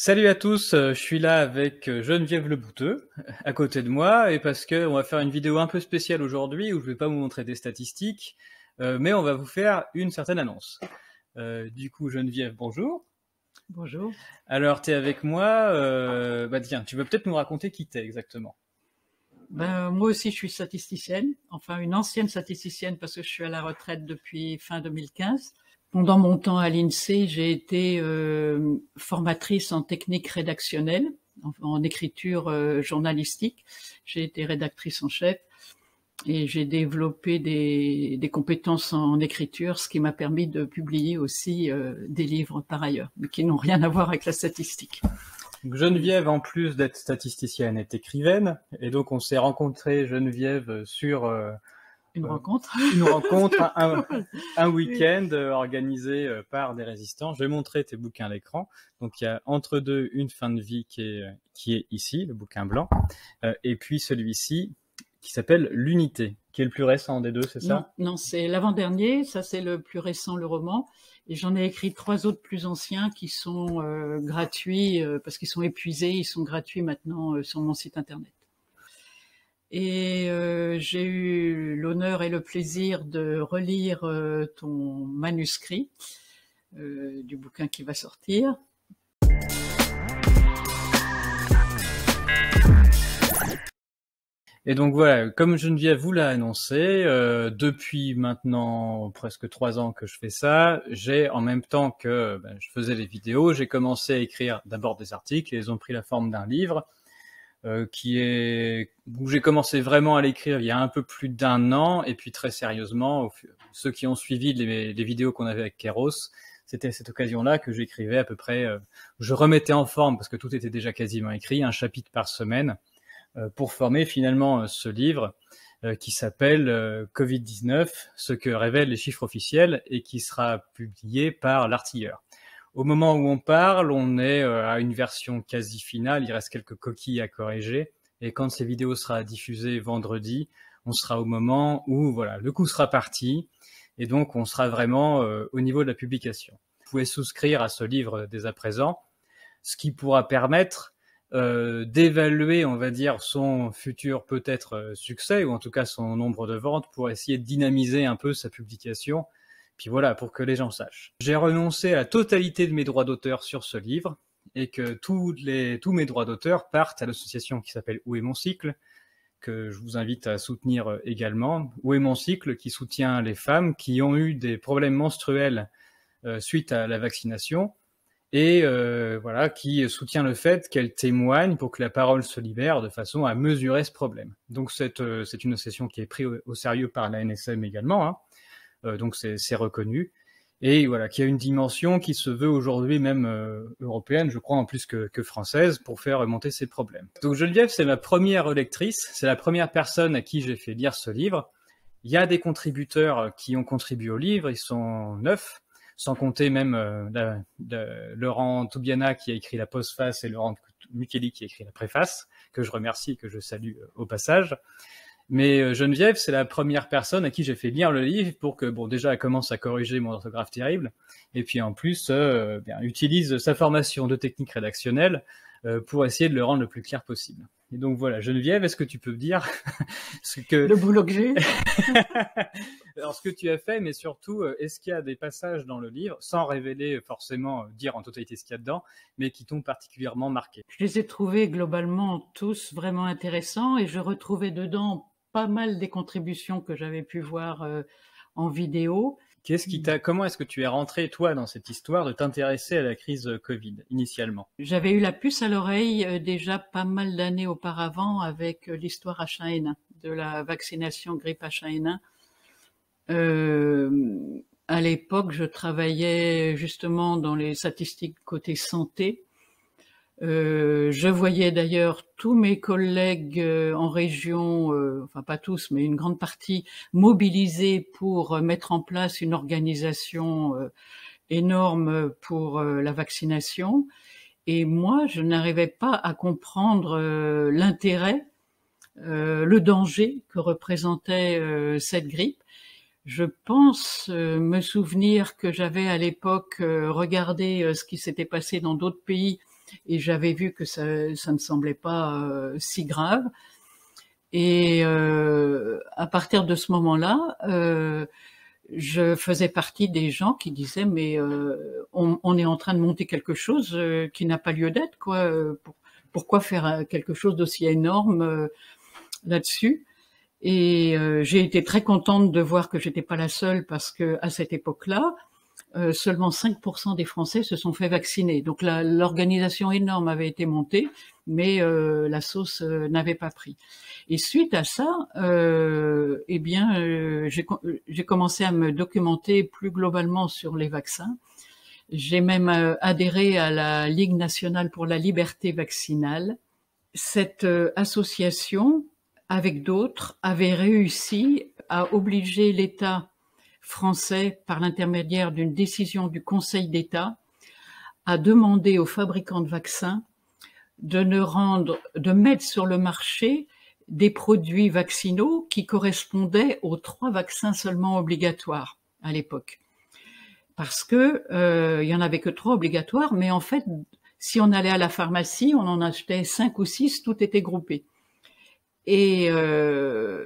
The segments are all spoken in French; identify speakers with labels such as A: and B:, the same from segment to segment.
A: Salut à tous, je suis là avec Geneviève Lebouteux à côté de moi et parce que on va faire une vidéo un peu spéciale aujourd'hui où je vais pas vous montrer des statistiques, mais on va vous faire une certaine annonce. Du coup, Geneviève, bonjour.
B: Bonjour.
A: Alors, tu es avec moi, tiens, tu veux peut-être nous raconter qui t'es exactement.
B: Moi aussi, je suis statisticienne, enfin une ancienne statisticienne parce que je suis à la retraite depuis fin 2015. Pendant mon temps à l'INSEE, j'ai été formatrice en technique rédactionnelle, en écriture journalistique. J'ai été rédactrice en chef et j'ai développé des compétences en écriture, ce qui m'a permis de publier aussi des livres par ailleurs, mais qui n'ont rien à voir avec la statistique.
A: Donc, Geneviève, en plus d'être statisticienne, est écrivaine, et donc on s'est rencontré Geneviève sur
B: Une rencontre.
A: un week-end organisé par des résistants. Je vais montrer tes bouquins à l'écran. Donc il y a Entre deux, une fin de vie qui est ici, le bouquin blanc, et puis celui-ci qui s'appelle L'Unité, qui est le plus récent des deux, c'est ça?
B: Non, c'est l'avant-dernier, ça c'est le plus récent, le roman, et j'en ai écrit 3 autres plus anciens qui sont gratuits, parce qu'ils sont épuisés, ils sont gratuits maintenant sur mon site internet. Et j'ai eu l'honneur et le plaisir de relire ton manuscrit du bouquin qui va sortir.
A: Et donc voilà, comme Geneviève vous l'a annoncé, depuis maintenant presque 3 ans que je fais ça, j'ai en même temps que je faisais les vidéos, j'ai commencé à écrire d'abord des articles, et ils ont pris la forme d'un livre où j'ai commencé vraiment à l'écrire il y a un peu plus d'1 an, et puis très sérieusement, ceux qui ont suivi les vidéos qu'on avait avec Kéros, c'était à cette occasion-là que j'écrivais à peu près, je remettais en forme, parce que tout était déjà quasiment écrit, un chapitre par semaine, pour former finalement ce livre qui s'appelle Covid-19, ce que révèlent les chiffres officiels, et qui sera publié par l'Artilleur. Au moment où on parle, on est à une version quasi finale, il reste quelques coquilles à corriger, et quand ces vidéos sera diffusées vendredi, on sera au moment où voilà, le coup sera parti, et donc on sera vraiment au niveau de la publication. Vous pouvez souscrire à ce livre dès à présent, ce qui pourra permettre d'évaluer, on va dire, son futur peut-être succès, ou en tout cas son nombre de ventes, pour essayer de dynamiser un peu sa publication, puis voilà, pour que les gens sachent. J'ai renoncé à la totalité de mes droits d'auteur sur ce livre, et que tous mes droits d'auteur partent à l'association qui s'appelle Où est mon cycle, que je vous invite à soutenir également. Où est mon cycle, qui soutient les femmes qui ont eu des problèmes menstruels suite à la vaccination, et voilà, qui soutient le fait qu'elle témoigne pour que la parole se libère, de façon à mesurer ce problème. Donc c'est une association qui est prise au sérieux par la NSM également, hein. Donc c'est reconnu, et voilà, qui a une dimension qui se veut aujourd'hui même européenne, je crois, en plus que française, pour faire remonter ces problèmes. Donc Geneviève, c'est ma première lectrice, c'est la première personne à qui j'ai fait lire ce livre. Il y a des contributeurs qui ont contribué au livre, ils sont 9, sans compter même Laurent Toubiana qui a écrit la postface, et Laurent Micheli qui a écrit la préface, que je remercie et que je salue au passage. Mais Geneviève, c'est la première personne à qui j'ai fait lire le livre pour que, bon, déjà, elle commence à corriger mon orthographe terrible, et puis en plus, utilise sa formation de technique rédactionnelle pour essayer de le rendre le plus clair possible. Et donc voilà, Geneviève, est-ce que tu peux me dire ce que...
B: Le boulot que j'ai.
A: Alors, ce que tu as fait, mais surtout, est-ce qu'il y a des passages dans le livre, sans révéler forcément, dire en totalité ce qu'il y a dedans, mais qui t'ont particulièrement marqué?
B: Je les ai trouvés globalement tous vraiment intéressants, et je retrouvais dedans pas mal des contributions que j'avais pu voir en vidéo.
A: Comment est-ce que tu es rentré, toi, dans cette histoire de t'intéresser à la crise Covid, initialement?
B: J'avais eu la puce à l'oreille déjà pas mal d'années auparavant avec l'histoire H1N1, de la vaccination grippe H1N1. À l'époque, je travaillais justement dans les statistiques côté santé. Je voyais d'ailleurs tous mes collègues en région, enfin pas tous, mais une grande partie, mobilisés pour mettre en place une organisation énorme pour la vaccination. Et moi, je n'arrivais pas à comprendre l'intérêt, le danger que représentait cette grippe. Je pense me souvenir que j'avais à l'époque regardé ce qui s'était passé dans d'autres pays et j'avais vu que ça ne semblait pas si grave. Et à partir de ce moment-là, je faisais partie des gens qui disaient mais on est en train de monter quelque chose qui n'a pas lieu d'être, quoi. Pourquoi faire quelque chose d'aussi énorme là-dessus? Et j'ai été très contente de voir que j'étais pas la seule, parce que à cette époque-là, seulement 5% des Français se sont fait vacciner. Donc l'organisation énorme avait été montée, mais la sauce n'avait pas pris. Et suite à ça, eh bien, j'ai commencé à me documenter plus globalement sur les vaccins. J'ai même adhéré à la Ligue nationale pour la liberté vaccinale. Cette association, avec d'autres, avait réussi à obliger l'État français, par l'intermédiaire d'une décision du Conseil d'État, à demander aux fabricants de vaccins de mettre sur le marché des produits vaccinaux qui correspondaient aux 3 vaccins seulement obligatoires à l'époque. Parce que il y en avait que 3 obligatoires, mais en fait, si on allait à la pharmacie, on en achetait 5 ou 6, tout était groupé. Et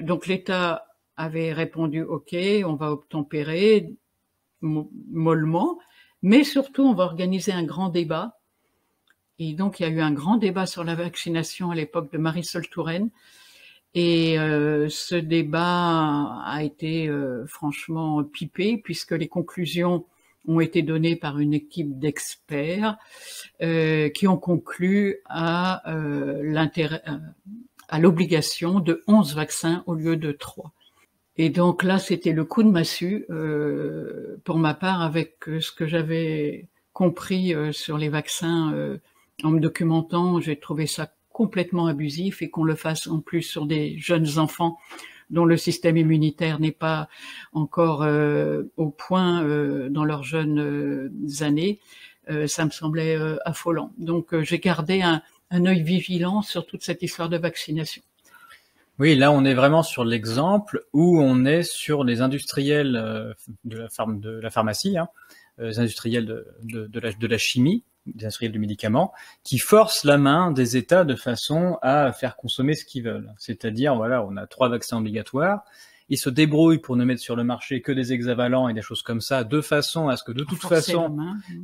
B: donc l'État avait répondu OK, on va obtempérer mollement, mais surtout on va organiser un grand débat. Et donc il y a eu un grand débat sur la vaccination à l'époque de Marisol Touraine. Et ce débat a été franchement pipé, puisque les conclusions ont été données par une équipe d'experts qui ont conclu à l'obligation de 11 vaccins au lieu de 3. Et donc là, c'était le coup de massue pour ma part, avec ce que j'avais compris sur les vaccins en me documentant. J'ai trouvé ça complètement abusif, et qu'on le fasse en plus sur des jeunes enfants dont le système immunitaire n'est pas encore au point dans leurs jeunes années, ça me semblait affolant. Donc j'ai gardé un œil vigilant sur toute cette histoire de vaccination.
A: Oui, là on est vraiment sur l'exemple où on est sur les industriels de la pharmacie, hein, les industriels de la chimie, des industriels du médicament, qui forcent la main des États de façon à faire consommer ce qu'ils veulent. C'est-à-dire, voilà, on a 3 vaccins obligatoires, ils se débrouillent pour ne mettre sur le marché que des hexavalents et des choses comme ça, de façon à ce que de toute façon,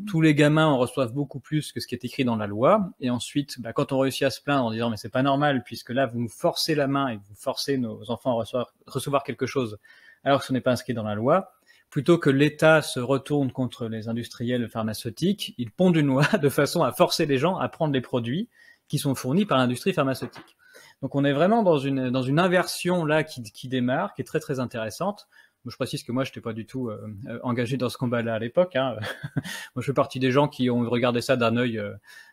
A: tous les gamins en reçoivent beaucoup plus que ce qui est écrit dans la loi. Et ensuite, quand on réussit à se plaindre en disant mais c'est pas normal, puisque là vous nous forcez la main et vous forcez nos enfants à recevoir quelque chose alors que ce n'est pas inscrit dans la loi, plutôt que l'État se retourne contre les industriels pharmaceutiques, il pondent une loi de façon à forcer les gens à prendre les produits qui sont fournis par l'industrie pharmaceutique. Donc on est vraiment dans une inversion là qui démarre, qui est très très intéressante. Je précise que moi je n'étais pas du tout engagé dans ce combat-là à l'époque, hein. Moi je fais partie des gens qui ont regardé ça d'un œil,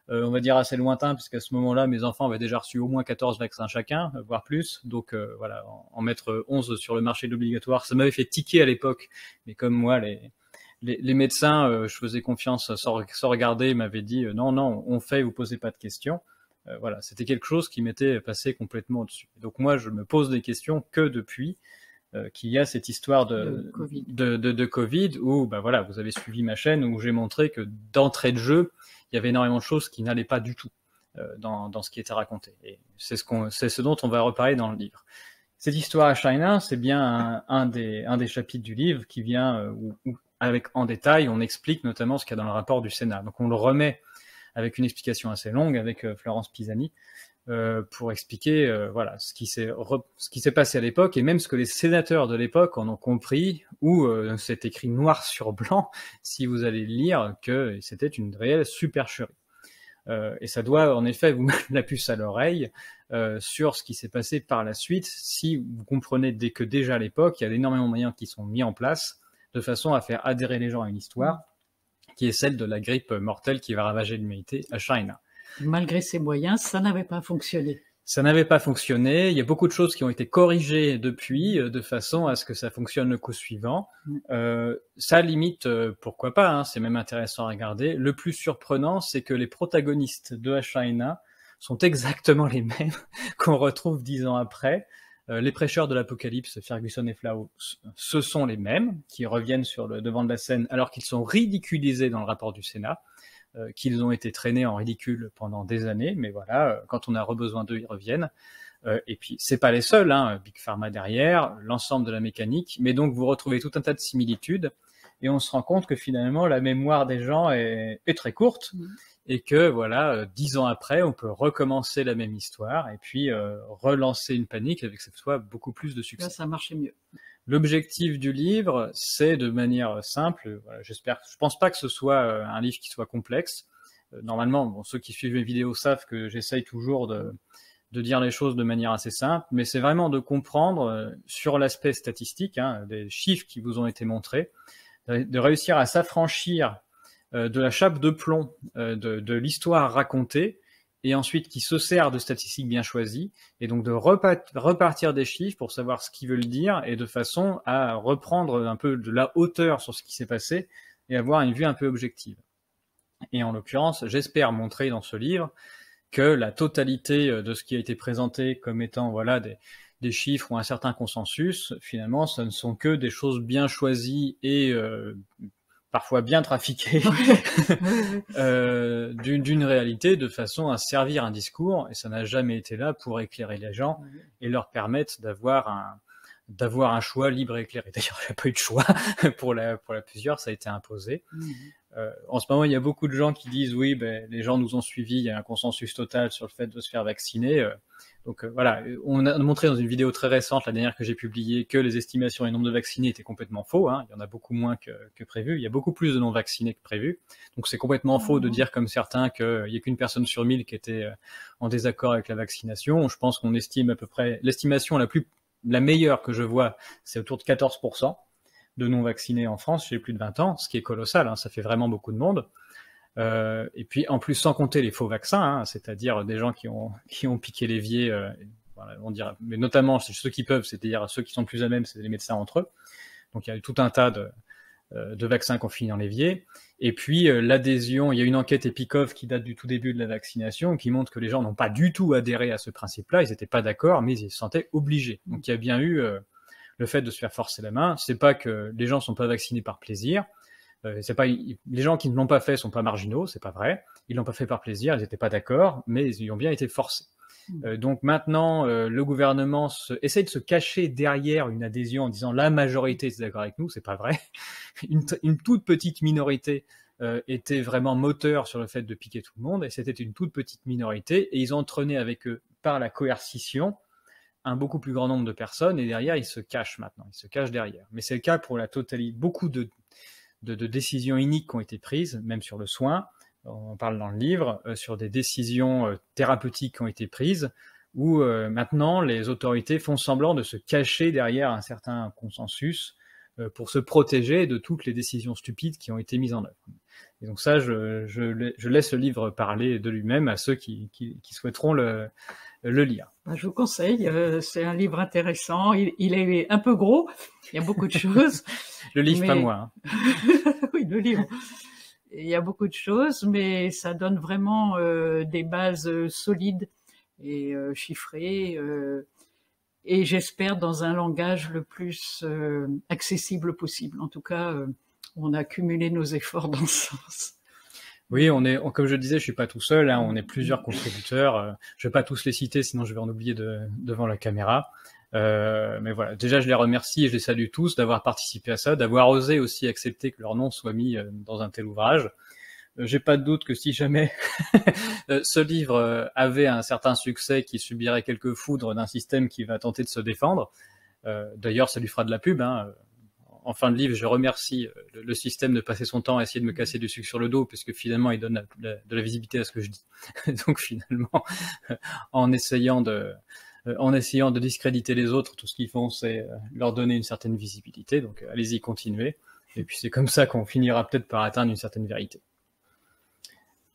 A: on va dire, assez lointain, puisqu'à ce moment-là mes enfants avaient déjà reçu au moins 14 vaccins chacun, voire plus. Donc voilà, en mettre 11 sur le marché de l'obligatoire, ça m'avait fait tiquer à l'époque. Mais comme moi, les médecins, je faisais confiance sans regarder, ils m'avaient dit non, on fait, vous posez pas de questions. Voilà, c'était quelque chose qui m'était passé complètement au-dessus. Donc moi, je me pose des questions que depuis qu'il y a cette histoire de Covid où, voilà, vous avez suivi ma chaîne où j'ai montré que d'entrée de jeu, il y avait énormément de choses qui n'allaient pas du tout dans ce qui était raconté. Et c'est ce dont on va reparler dans le livre. Cette histoire à China, c'est bien un des chapitres du livre qui vient où avec en détail, on explique notamment ce qu'il y a dans le rapport du Sénat. Donc on le remet avec une explication assez longue avec Florence Pisani pour expliquer voilà ce qui s'est passé à l'époque et même ce que les sénateurs de l'époque en ont compris, où c'est écrit noir sur blanc si vous allez lire que c'était une réelle supercherie. Et ça doit en effet vous mettre la puce à l'oreille sur ce qui s'est passé par la suite, si vous comprenez que déjà à l'époque il y a énormément de moyens qui sont mis en place de façon à faire adhérer les gens à une histoire qui est celle de la grippe mortelle qui va ravager l'humanité à China.
B: Malgré ces moyens, ça n'avait pas fonctionné.
A: Ça n'avait pas fonctionné. Il y a beaucoup de choses qui ont été corrigées depuis, de façon à ce que ça fonctionne le coup suivant. Ça limite, pourquoi pas, hein, c'est même intéressant à regarder. Le plus surprenant, c'est que les protagonistes de China sont exactement les mêmes qu'on retrouve 10 ans après. Les prêcheurs de l'apocalypse, Ferguson et Flau, ce sont les mêmes qui reviennent sur le devant de la scène alors qu'ils sont ridiculisés dans le rapport du Sénat. qu'ils ont été traînés en ridicule pendant des années, mais voilà, quand on a besoin d'eux, ils reviennent. Et puis, c'est pas les seuls, hein, Big Pharma derrière, l'ensemble de la mécanique, mais donc vous retrouvez tout un tas de similitudes, et on se rend compte que finalement, la mémoire des gens est très courte, et que voilà, 10 ans après, on peut recommencer la même histoire, et puis relancer une panique avec cette fois beaucoup plus de succès.
B: Là, ça marchait mieux.
A: L'objectif du livre, c'est de manière simple, voilà, je pense pas que ce soit un livre qui soit complexe. Normalement, bon, ceux qui suivent mes vidéos savent que j'essaye toujours de dire les choses de manière assez simple, mais c'est vraiment de comprendre sur l'aspect statistique, hein, des chiffres qui vous ont été montrés, de réussir à s'affranchir de la chape de plomb de l'histoire racontée, et ensuite qui se sert de statistiques bien choisies, et donc de repartir des chiffres pour savoir ce qu'ils veulent dire, et de façon à reprendre un peu de la hauteur sur ce qui s'est passé, et avoir une vue un peu objective. Et en l'occurrence, j'espère montrer dans ce livre que la totalité de ce qui a été présenté comme étant voilà des chiffres ou un certain consensus, finalement, ce ne sont que des choses bien choisies et parfois bien trafiquées d'une réalité, de façon à servir un discours, et ça n'a jamais été là pour éclairer les gens et leur permettre d'avoir un choix libre et éclairé. D'ailleurs, il n'y a pas eu de choix pour la plusieurs, ça a été imposé. En ce moment, il y a beaucoup de gens qui disent oui, ben, les gens nous ont suivis, il y a un consensus total sur le fait de se faire vacciner. Donc voilà, on a montré dans une vidéo très récente, la dernière que j'ai publiée, que les estimations et le nombre de vaccinés étaient complètement faux. Hein. Il y en a beaucoup moins que prévu. Il y a beaucoup plus de non-vaccinés que prévu. Donc c'est complètement faux de dire comme certains qu'il n'y a qu'une personne sur 1000 qui était en désaccord avec la vaccination. Je pense qu'on estime à peu près, l'estimation la meilleure que je vois, c'est autour de 14% de non-vaccinés en France chez les plus de 20 ans, ce qui est colossal, hein, ça fait vraiment beaucoup de monde. Et puis en plus, sans compter les faux vaccins, hein, c'est-à-dire des gens qui ont piqué l'évier, voilà, on dirait, mais notamment ceux qui peuvent, c'est-à-dire ceux qui sont plus à même, c'est les médecins entre eux. Donc il y a tout un tas de vaccins qu'on finit en l'évier. Et puis l'adhésion, il y a une enquête Epikov qui date du tout début de la vaccination, qui montre que les gens n'ont pas du tout adhéré à ce principe-là, ils n'étaient pas d'accord, mais ils se sentaient obligés. Donc il y a bien eu le fait de se faire forcer la main. C'est pas que les gens sont pas vaccinés par plaisir. C'est pas les gens qui ne l'ont pas fait sont pas marginaux, c'est pas vrai. Ils l'ont pas fait par plaisir, ils n'étaient pas d'accord, mais ils ont bien été forcés. Donc maintenant, le gouvernement essaye de se cacher derrière une adhésion en disant la majorité est d'accord avec nous, c'est pas vrai. Une toute petite minorité était vraiment moteur sur le fait de piquer tout le monde, et c'était une toute petite minorité, et ils entraînaient avec eux par la coercition un beaucoup plus grand nombre de personnes, et derrière ils se cachent maintenant, ils se cachent derrière. Mais c'est le cas pour la totalité, beaucoup de décisions iniques qui ont été prises, même sur le soin, on parle dans le livre, sur des décisions thérapeutiques qui ont été prises, où maintenant les autorités font semblant de se cacher derrière un certain consensus pour se protéger de toutes les décisions stupides qui ont été mises en œuvre. Et donc ça, je laisse le livre parler de lui-même à ceux qui souhaiteront le lire.
B: Je vous conseille, c'est un livre intéressant, il est un peu gros, il y a beaucoup de choses.
A: Le livre, pas moi.
B: Hein. Oui, le livre. Il y a beaucoup de choses, mais ça donne vraiment des bases solides et chiffrées, et j'espère dans un langage le plus accessible possible. En tout cas, on a cumulé nos efforts dans ce sens.
A: Oui, comme je disais, je suis pas tout seul, hein, on est plusieurs contributeurs. Je vais pas tous les citer, sinon je vais en oublier devant la caméra. Mais voilà, déjà je les remercie et je les salue tous d'avoir participé à ça, d'avoir osé aussi accepter que leur nom soit mis dans un tel ouvrage. J'ai pas de doute que si jamais ce livre avait un certain succès, qu'il subirait quelques foudres d'un système qui va tenter de se défendre. D'ailleurs, ça lui fera de la pub, hein. En fin de livre, je remercie le système de passer son temps à essayer de me casser du sucre sur le dos, puisque finalement, il donne de la visibilité à ce que je dis. Donc finalement, en essayant de discréditer les autres, tout ce qu'ils font, c'est leur donner une certaine visibilité. Donc allez-y, continuez. Et puis c'est comme ça qu'on finira peut-être par atteindre une certaine vérité.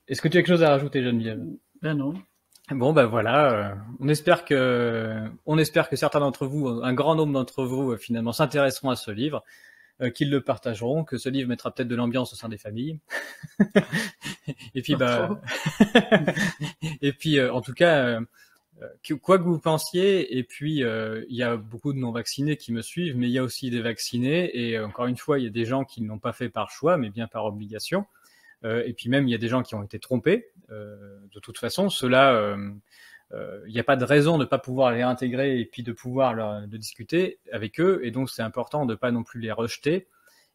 A: Est-ce que tu as quelque chose à rajouter, Geneviève?
B: Ben non.
A: Bon, ben voilà, on espère que certains d'entre vous, un grand nombre d'entre vous, finalement, s'intéresseront à ce livre, qu'ils le partageront, que ce livre mettra peut-être de l'ambiance au sein des familles. Et puis, et puis, en tout cas, quoi que vous pensiez, et puis, il y a beaucoup de non-vaccinés qui me suivent, mais il y a aussi des vaccinés, et encore une fois, il y a des gens qui ne l'ont pas fait par choix, mais bien par obligation. et puis même il y a des gens qui ont été trompés. De toute façon, ceux-là, il n'y a pas de raison de ne pas pouvoir les intégrer et puis de pouvoir de discuter avec eux, et donc c'est important de ne pas non plus les rejeter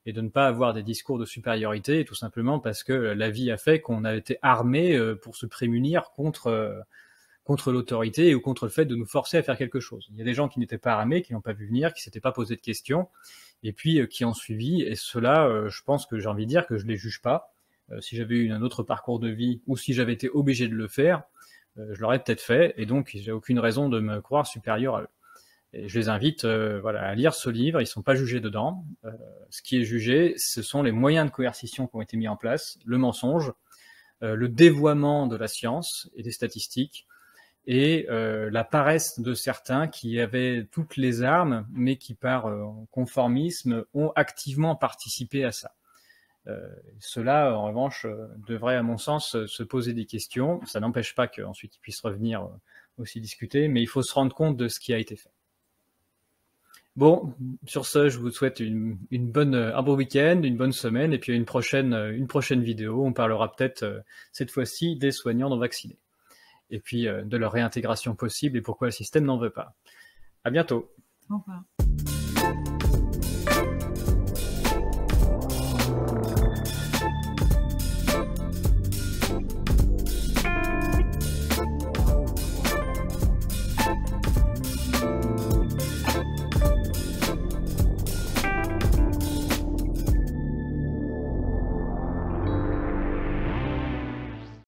A: et de ne pas avoir des discours de supériorité, tout simplement parce que la vie a fait qu'on a été armé pour se prémunir contre l'autorité ou contre le fait de nous forcer à faire quelque chose. Il y a des gens qui n'étaient pas armés, qui n'ont pas vu venir, qui s'étaient pas posé de questions, et puis qui ont suivi, et ceux-là, je pense que j'ai envie de dire que je les juge pas. Si j'avais eu un autre parcours de vie, ou si j'avais été obligé de le faire, je l'aurais peut-être fait, et donc j'ai aucune raison de me croire supérieur à eux. Et je les invite voilà, à lire ce livre, ils ne sont pas jugés dedans. Ce qui est jugé, ce sont les moyens de coercition qui ont été mis en place, le mensonge, le dévoiement de la science et des statistiques, et la paresse de certains qui avaient toutes les armes, mais qui par conformisme ont activement participé à ça. Ceux-là, en revanche, devraient, à mon sens, se poser des questions. Ça n'empêche pas qu'ensuite ils puissent revenir aussi discuter, mais il faut se rendre compte de ce qui a été fait. Bon, sur ce, je vous souhaite un bon week-end, une bonne semaine, et puis une prochaine vidéo. On parlera peut-être cette fois-ci des soignants non vaccinés, et puis de leur réintégration possible et pourquoi le système n'en veut pas. À bientôt.
B: Au revoir.